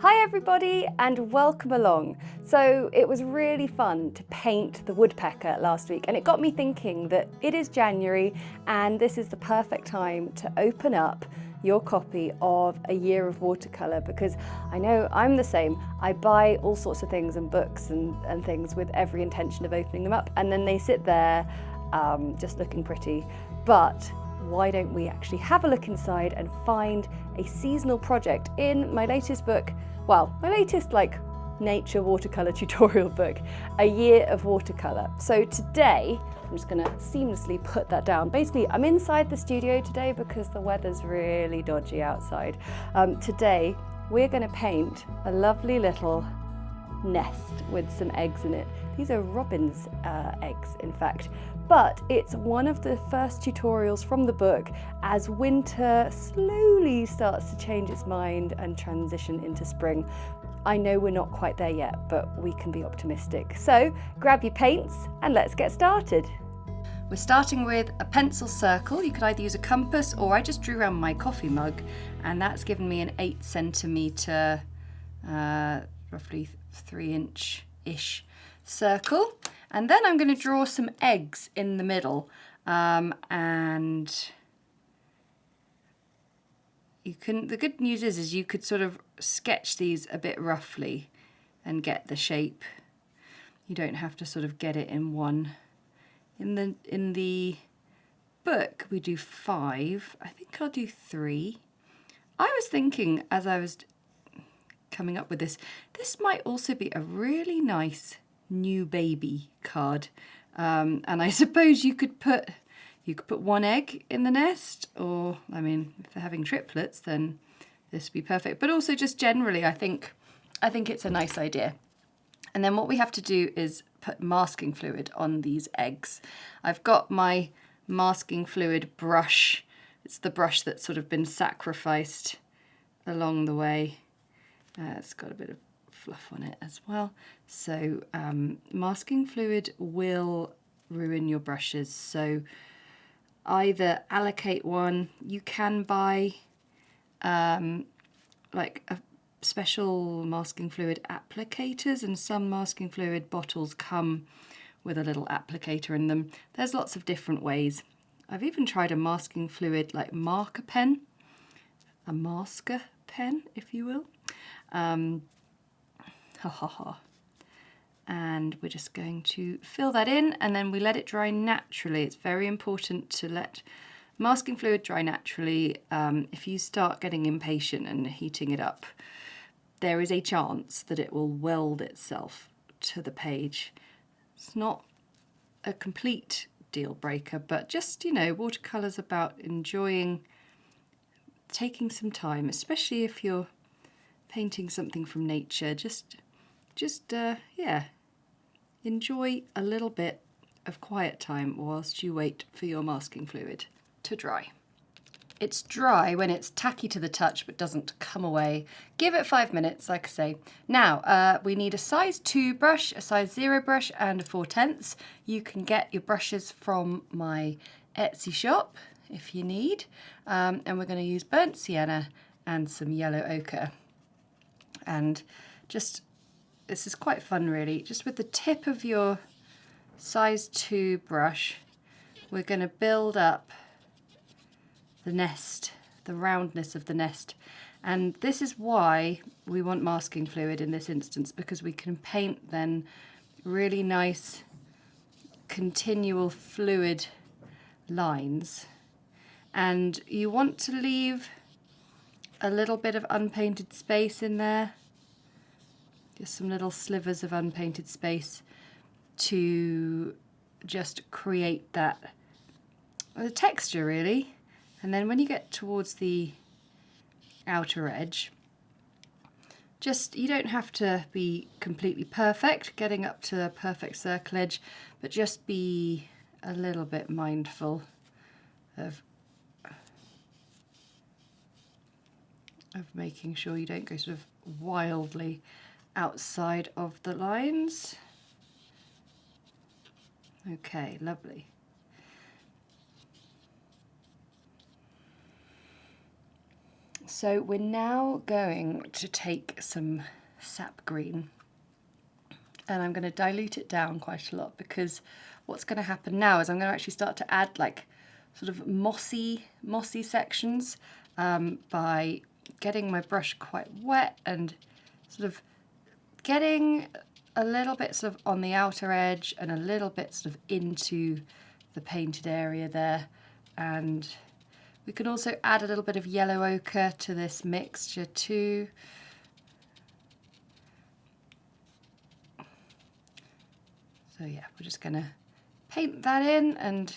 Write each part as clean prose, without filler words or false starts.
Hi everybody and welcome along. So it was really fun to paint the woodpecker last week, and it got me thinking that it is January and this is the perfect time to open up your copy of A Year of Watercolour, because I know I'm the same. I buy all sorts of things and books and things with every intention of opening them up, and then they sit there just looking pretty. But why don't we actually have a look inside and find a seasonal project in my latest book, well, my latest nature watercolour tutorial book, A Year of Watercolour. So today, I'm just gonna seamlessly put that down. Basically, I'm inside the studio today because the weather's really dodgy outside. Today, we're gonna paint a lovely little nest with some eggs in it. These are robin's eggs, in fact, but it's one of the first tutorials from the book as winter slowly starts to change its mind and transition into spring. I know we're not quite there yet, but we can be optimistic. So grab your paints and let's get started. We're starting with a pencil circle. You could either use a compass, or I just drew around my coffee mug, and that's given me an 8 centimetre, roughly 3-inch-ish circle. And then I'm going to draw some eggs in the middle, and the good news is you could sort of sketch these a bit roughly and get the shape. You don't have to sort of get it in one. In the book we do 5. I think I'll do 3. I was thinking as I was coming up with this might also be a really nice new baby card, and I suppose you could put one egg in the nest, or I mean, if they're having triplets, then this would be perfect. But also just generally, I think it's a nice idea. And then what we have to do is put masking fluid on these eggs. I've got my masking fluid brush. It's the brush that's sort of been sacrificed along the way. It's got a bit of fluff on it as well. So masking fluid will ruin your brushes. So either allocate one. You can buy like a special masking fluid applicators, and some masking fluid bottles come with a little applicator in them. There's lots of different ways. I've even tried a masking fluid like marker pen, a masker pen, if you will. And we're just going to fill that in, and then we let it dry naturally. It's very important to let masking fluid dry naturally. If you start getting impatient and heating it up, there is a chance that it will weld itself to the page. It's not a complete deal breaker, but just, you know, watercolour's about enjoying, taking some time, especially if you're painting something from nature. Just enjoy a little bit of quiet time whilst you wait for your masking fluid to dry. It's dry when it's tacky to the touch but doesn't come away. Give it 5 minutes, like I say. Now, we need a size 2 brush, a size 0 brush, and a 4/10. You can get your brushes from my Etsy shop if you need. And we're going to use burnt sienna and some yellow ochre. And just, this is quite fun really, just with the tip of your size 2 brush, we're going to build up the nest, the roundness of the nest. And this is why we want masking fluid in this instance, because we can paint then really nice continual fluid lines. And you want to leave a little bit of unpainted space in there, just some little slivers of unpainted space to just create that the texture really. And then when you get towards the outer edge, just, you don't have to be completely perfect getting up to a perfect circle edge, but just be a little bit mindful of making sure you don't go sort of wildly outside of the lines. Okay, lovely. So we're now going to take some sap green and I'm going to dilute it down quite a lot, because what's going to happen now is I'm going to actually start to add like sort of mossy sections by getting my brush quite wet and sort of getting a little bit sort of on the outer edge and a little bit sort of into the painted area there. And we can also add a little bit of yellow ochre to this mixture too. So yeah, we're just going to paint that in and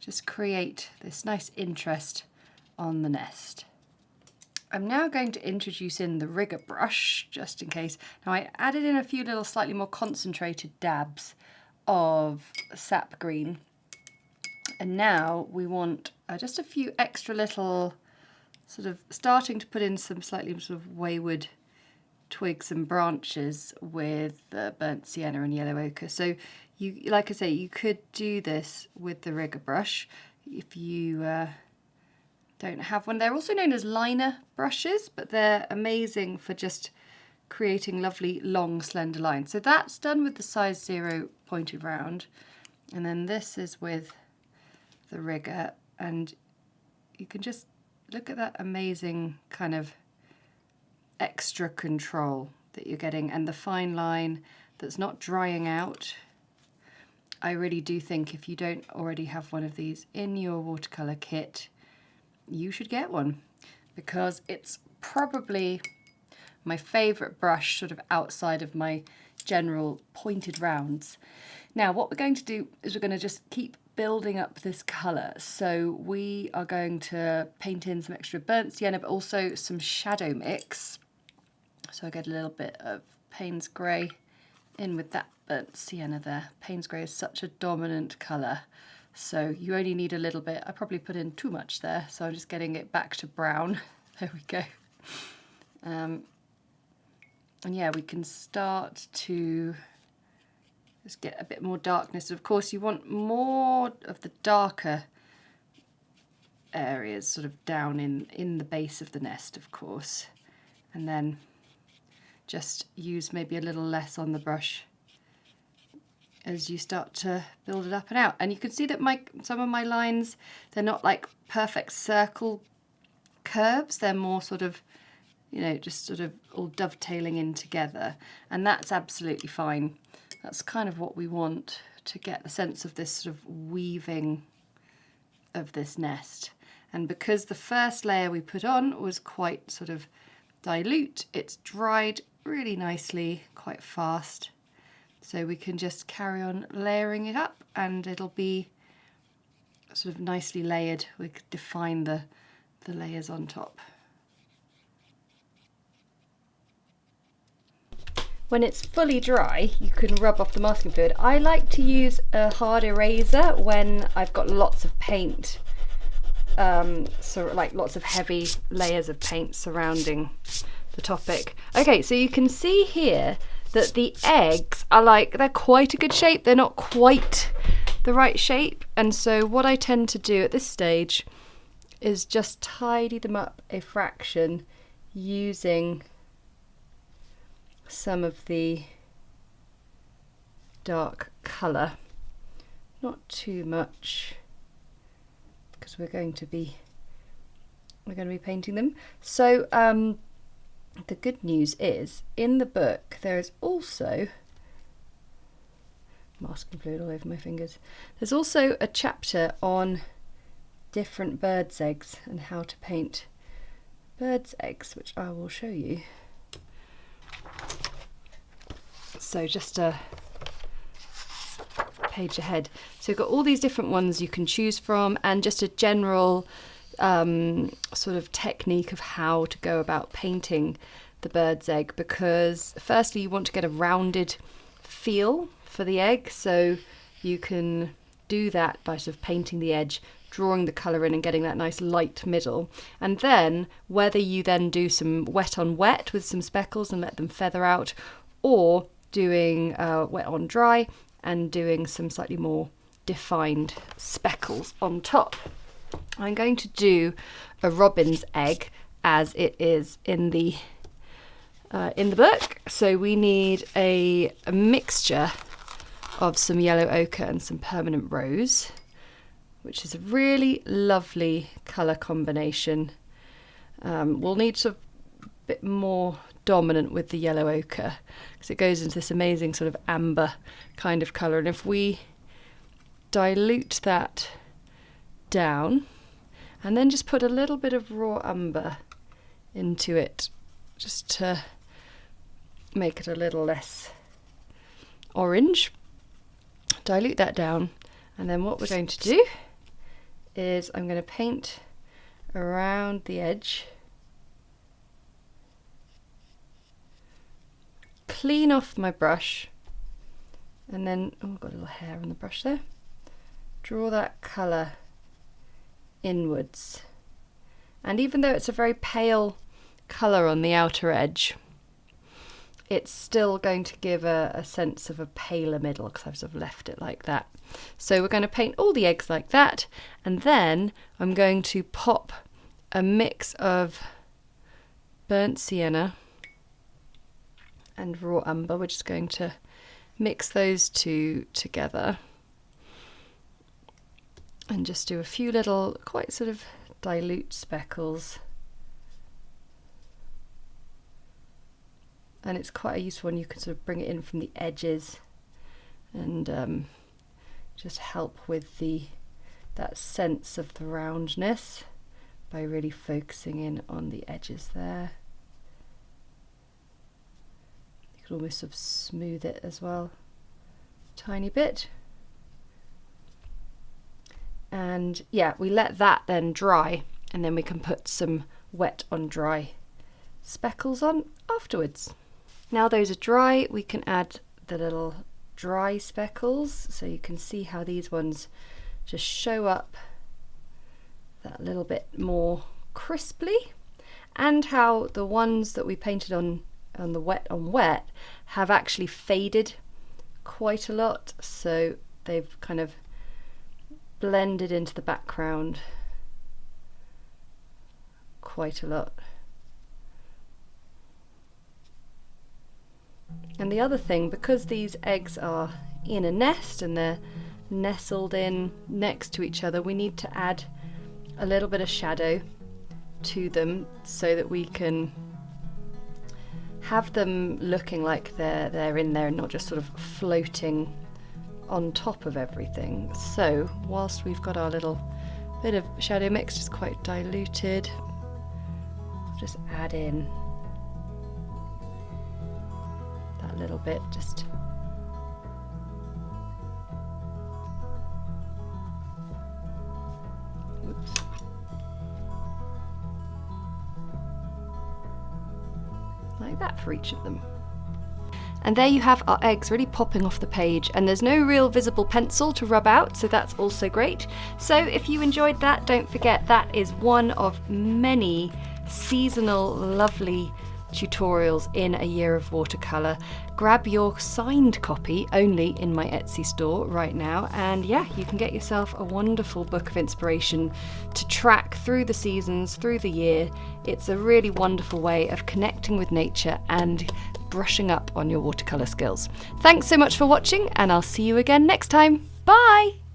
just create this nice interest on the nest. I'm now going to introduce in the rigger brush, just in case. Now I added in a few little slightly more concentrated dabs of sap green. And now we want just a few extra little, sort of starting to put in some slightly sort of wayward twigs and branches with burnt sienna and yellow ochre. So you, like I say, you could do this with the rigger brush if you don't have one. They're also known as liner brushes, but they're amazing for just creating lovely long slender lines. So that's done with the size 0 pointed round, and then this is with the rigger, and you can just look at that amazing kind of extra control that you're getting and the fine line that's not drying out. I really do think if you don't already have one of these in your watercolour kit, you should get one, because it's probably my favourite brush sort of outside of my general pointed rounds. Now what we're going to do is we're going to just keep building up this colour. So we are going to paint in some extra burnt sienna, but also some shadow mix. So I get a little bit of Payne's grey in with that burnt sienna there. Payne's grey is such a dominant colour, so you only need a little bit. I probably put in too much there, so I'm just getting it back to brown. There we go. And yeah, we can start to just get a bit more darkness. Of course, you want more of the darker areas sort of down in the base of the nest, of course. And then just use maybe a little less on the brush as you start to build it up and out. And you can see that some of my lines, they're not like perfect circle curves, they're more sort of, you know, just sort of all dovetailing in together, and that's absolutely fine. That's kind of what we want to get the sense of this sort of weaving of this nest. And because the first layer we put on was quite sort of dilute, it's dried really nicely, quite fast. So we can just carry on layering it up and it'll be sort of nicely layered. We could define the layers on top. When it's fully dry, you can rub off the masking fluid. I like to use a hard eraser when I've got lots of paint, so like lots of heavy layers of paint surrounding the topic. Okay, so you can see here that the eggs are like, they're quite a good shape. They're not quite the right shape. And so what I tend to do at this stage is just tidy them up a fraction using some of the dark colour. Not too much, because we're going to be painting them. So the good news is, in the book there is also masking fluid all over my fingers. There's also a chapter on different birds' eggs and how to paint birds' eggs, which I will show you. So just a page ahead. So you've got all these different ones you can choose from, and just a general sort of technique of how to go about painting the bird's egg, because firstly you want to get a rounded feel for the egg, so you can do that by sort of painting the edge, drawing the colour in and getting that nice light middle. And then whether you then do some wet on wet with some speckles and let them feather out, or doing wet on dry and doing some slightly more defined speckles on top. I'm going to do a robin's egg, as it is in the book. So we need a mixture of some yellow ochre and some permanent rose, which is a really lovely colour combination. We'll need sort of a bit more dominant with the yellow ochre because it goes into this amazing sort of amber kind of colour, and if we dilute that down and then just put a little bit of raw umber into it just to make it a little less orange, dilute that down, and then what we're going to do is I'm going to paint around the edge, clean off my brush, and then, oh, I've got a little hair on the brush there, draw that colour inwards. And even though it's a very pale colour on the outer edge, it's still going to give a sense of a paler middle because I've sort of left it like that. So we're going to paint all the eggs like that, and then I'm going to pop a mix of burnt sienna and raw umber. We're just going to mix those two together and just do a few little quite sort of dilute speckles. And it's quite a useful one. You can sort of bring it in from the edges and just help with that sense of the roundness by really focusing in on the edges there. You could almost sort of smooth it as well, a tiny bit. And yeah, we let that then dry, and then we can put some wet on dry speckles on afterwards. Now those are dry, we can add the little dry speckles, so you can see how these ones just show up that little bit more crisply, and how the ones that we painted on the wet on wet have actually faded quite a lot, so they've kind of blended into the background quite a lot. And the other thing, because these eggs are in a nest and they're nestled in next to each other, we need to add a little bit of shadow to them so that we can have them looking like they're in there and not just sort of floating on top of everything. So whilst we've got our little bit of shadow mix, just quite diluted, I'll just add in that little bit, just whoops. Like that for each of them. And there you have our eggs really popping off the page, and there's no real visible pencil to rub out, so that's also great. So if you enjoyed that, don't forget that is one of many seasonal lovely tutorials in A Year of Watercolour. Grab your signed copy only in my Etsy store right now, and yeah, you can get yourself a wonderful book of inspiration to track through the seasons, through the year. It's a really wonderful way of connecting with nature and brushing up on your watercolour skills. Thanks so much for watching, and I'll see you again next time. Bye!